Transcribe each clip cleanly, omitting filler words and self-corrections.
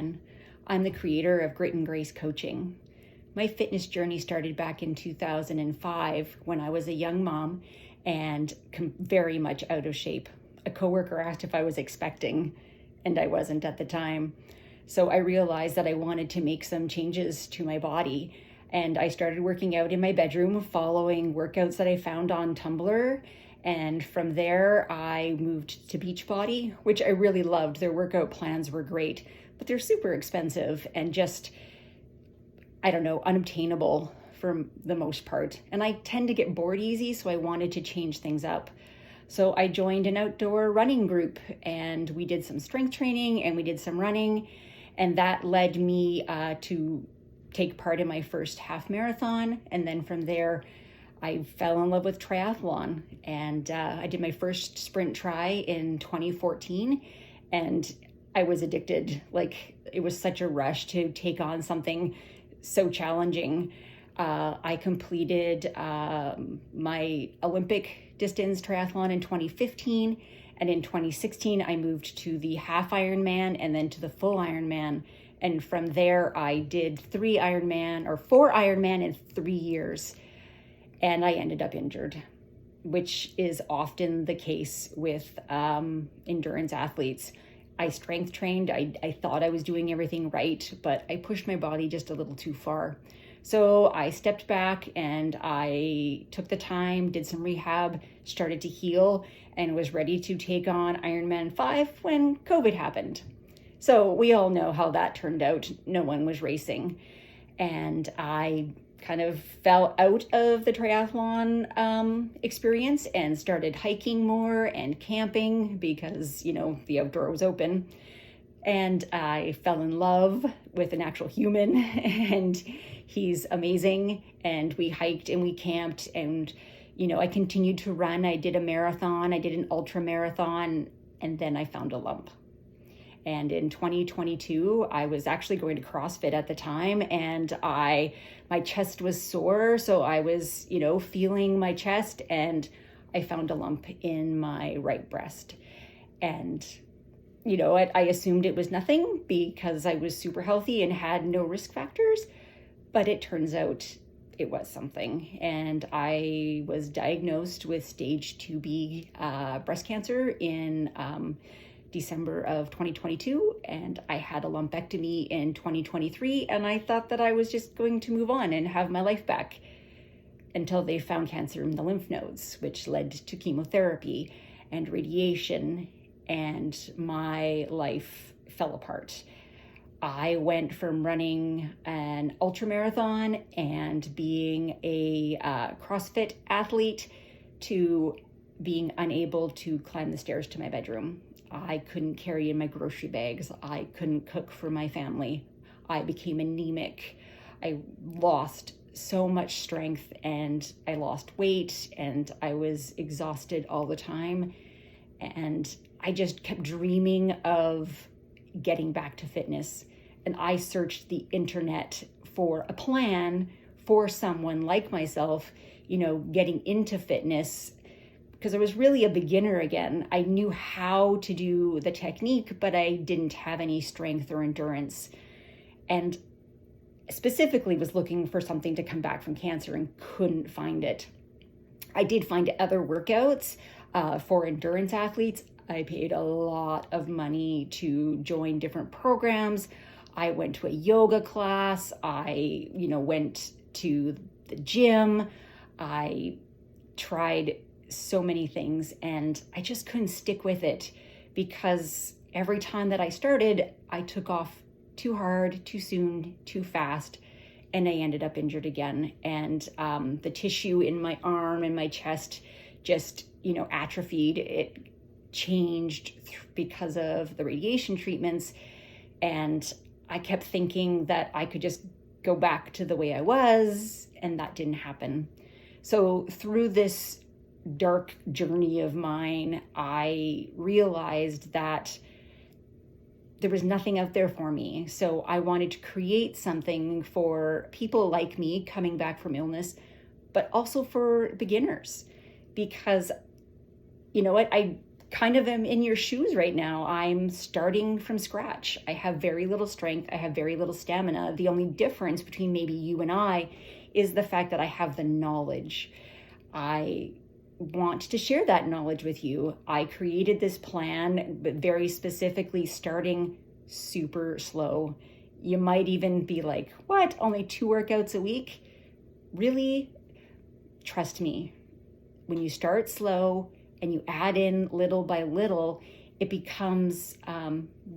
again. I'm the creator of Grit and Grace Coaching. My fitness journey started back in 2005 when I was a young mom and very much out of shape. A coworker asked if I was expecting, and I wasn't at the time. So I realized that I wanted to make some changes to my body, and I started working out in my bedroom, following workouts that I found on Tumblr. And from there, I moved to Beachbody, which I really loved. Their workout plans were great, but they're super expensive and just, I don't know, unobtainable for the most part. And I tend to get bored easy, so I wanted to change things up. So I joined an outdoor running group, and we did some strength training and we did some running. And that led me to take part in my first half marathon. And then from there, I fell in love with triathlon, and I did my first sprint try in 2014, and I was addicted. Like, it was such a rush to take on something so challenging. I completed my Olympic distance triathlon in 2015, and in 2016 I moved to the half Ironman and then to the full Ironman. And from there I did 4 Ironman in 3 years. And I ended up injured, which is often the case with endurance athletes. I strength trained. I thought I was doing everything right, but I pushed my body just a little too far. So I stepped back and I took the time, did some rehab, started to heal, and was ready to take on Ironman 5 when COVID happened. So we all know how that turned out. No one was racing. And I kind of fell out of the triathlon experience and started hiking more and camping because, the outdoor was open. And I fell in love with an actual human, and he's amazing. And we hiked and we camped, and, I continued to run. I did a marathon, I did an ultra marathon, and then I found a lump. And in 2022, I was actually going to CrossFit at the time, and my chest was sore. So I was, feeling my chest, and I found a lump in my right breast. And, I assumed it was nothing because I was super healthy and had no risk factors, but it turns out it was something. And I was diagnosed with stage 2B breast cancer in December of 2022, and I had a lumpectomy in 2023, and I thought that I was just going to move on and have my life back until they found cancer in the lymph nodes, which led to chemotherapy and radiation, and my life fell apart. I went from running an ultramarathon and being a CrossFit athlete to being unable to climb the stairs to my bedroom. I couldn't carry in my grocery bags. I couldn't cook for my family. I became anemic. I lost so much strength, and I lost weight, and I was exhausted all the time. And I just kept dreaming of getting back to fitness. And I searched the internet for a plan for someone like myself, getting into fitness, because I was really a beginner again. I knew how to do the technique, but I didn't have any strength or endurance. And specifically was looking for something to come back from cancer and couldn't find it. I did find other workouts for endurance athletes. I paid a lot of money to join different programs. I went to a yoga class. I, went to the gym. I tried so many things, and I just couldn't stick with it because every time that I started, I took off too hard, too soon, too fast, and I ended up injured again. And the tissue in my arm and my chest just, atrophied. It changed because of the radiation treatments, and I kept thinking that I could just go back to the way I was, and that didn't happen. So through this dark journey of mine, I realized that there was nothing out there for me. So I wanted to create something for people like me coming back from illness, but also for beginners, because I kind of am in your shoes right now. I'm starting from scratch. I have very little strength. I have very little stamina. The only difference between maybe you and I is the fact that I have the knowledge. I want to share that knowledge with you. I created this plan, but very specifically starting super slow. You might even be like, what? Only 2 workouts a week? Really? Trust me, when you start slow and you add in little by little, it becomes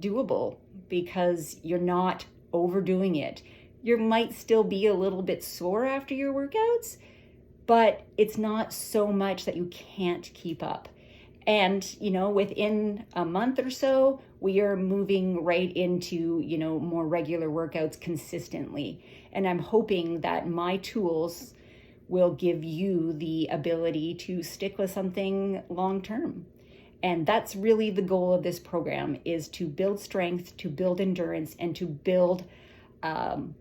doable because you're not overdoing it. You might still be a little bit sore after your workouts, but it's not so much that you can't keep up. And, within a month or so, we are moving right into, more regular workouts consistently. And I'm hoping that my tools will give you the ability to stick with something long term. And that's really the goal of this program, is to build strength, to build endurance, and to build, I'm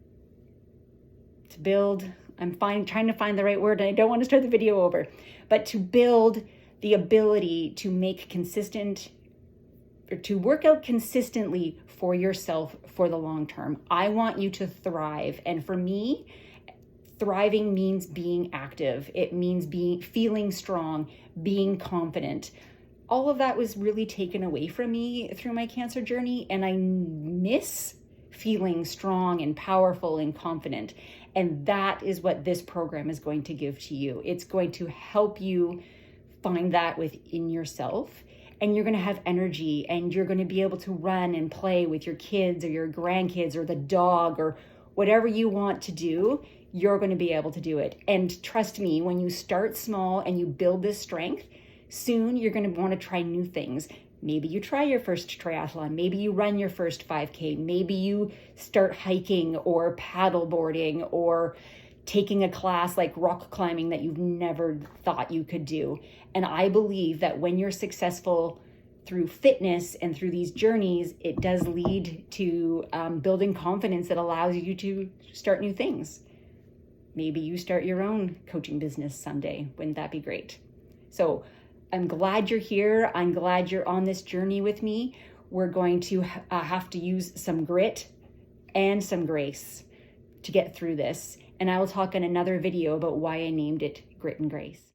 trying to find the right word, and I don't want to start the video over, but to build the ability to make consistent, or to work out consistently for yourself for the long term. I want you to thrive. And for me, thriving means being active. It means feeling strong, being confident. All of that was really taken away from me through my cancer journey, and I miss feeling strong and powerful and confident. And that is what this program is going to give to you. It's going to help you find that within yourself, and you're going to have energy, and you're going to be able to run and play with your kids or your grandkids or the dog or whatever you want to do. You're going to be able to do it. And trust me, when you start small and you build this strength, soon you're going to want to try new things. Maybe you try your first triathlon. Maybe you run your first 5K. Maybe you start hiking or paddle boarding or taking a class like rock climbing that you've never thought you could do. And I believe that when you're successful through fitness and through these journeys, it does lead to building confidence that allows you to start new things. Maybe you start your own coaching business someday. Wouldn't that be great? So I'm glad you're here. I'm glad you're on this journey with me. We're going to have to use some grit and some grace to get through this. And I will talk in another video about why I named it Grit and Grace.